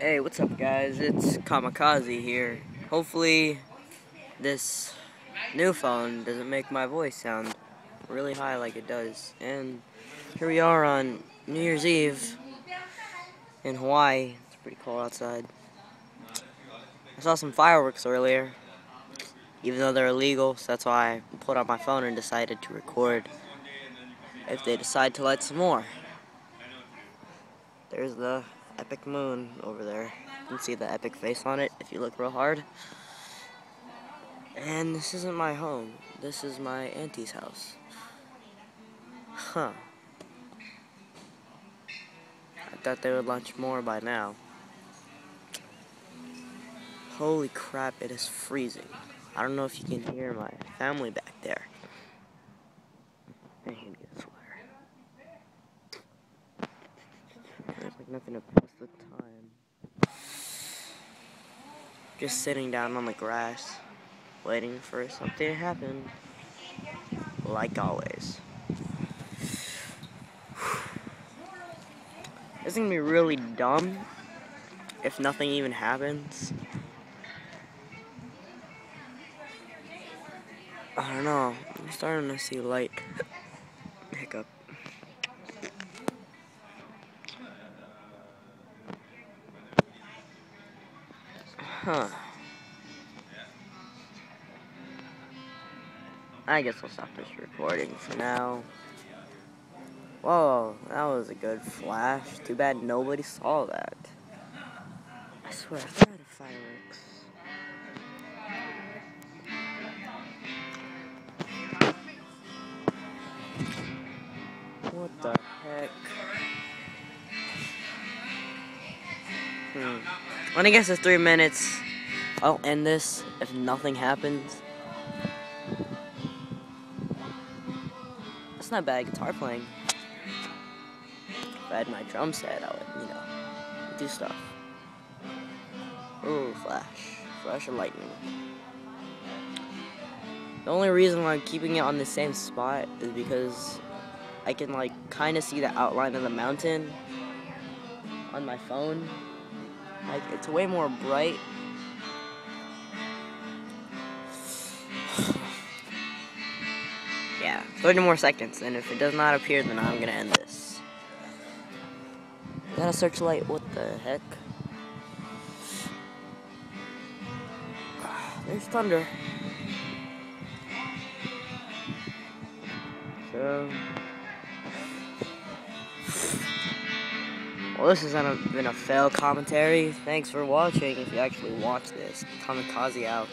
Hey, what's up guys? It's Kamikaze here. Hopefully this new phone doesn't make my voice sound really high like it does. And here we are on New Year's Eve in Hawaii. It's pretty cold outside. I saw some fireworks earlier, even though they're illegal, so that's why I pulled out my phone and decided to record if they decide to light some more. There's the epic moon over there. You can see the epic face on it if you look real hard. And this isn't my home. This is my auntie's house. Huh. I thought they would launch more by now. Holy crap, it is freezing. I don't know if you can hear my family back there. I can get a sweater. There's like nothing to pass the time. Just sitting down on the grass, waiting for something to happen. Like always. It's gonna be really dumb if nothing even happens. I don't know. I'm starting to see light hiccup. Huh. I guess I'll stop this recording for now. Whoa, that was a good flash. Too bad nobody saw that. I swear, I thought I had fireworks. What the heck? When I guess it's 3 minutes, I'll end this if nothing happens. That's not bad guitar playing. If I had my drum set, I would, do stuff. Ooh, flash of lightning. The only reason why I'm keeping it on the same spot is because I can kind of see the outline of the mountain on my phone. It's way more bright. Yeah, 30 more seconds, and if it does not appear, then I'm gonna end this. Got a searchlight, what the heck? There's thunder. So, well, this has been a failed commentary. Thanks for watching. If you actually watch this, Kamikaze out.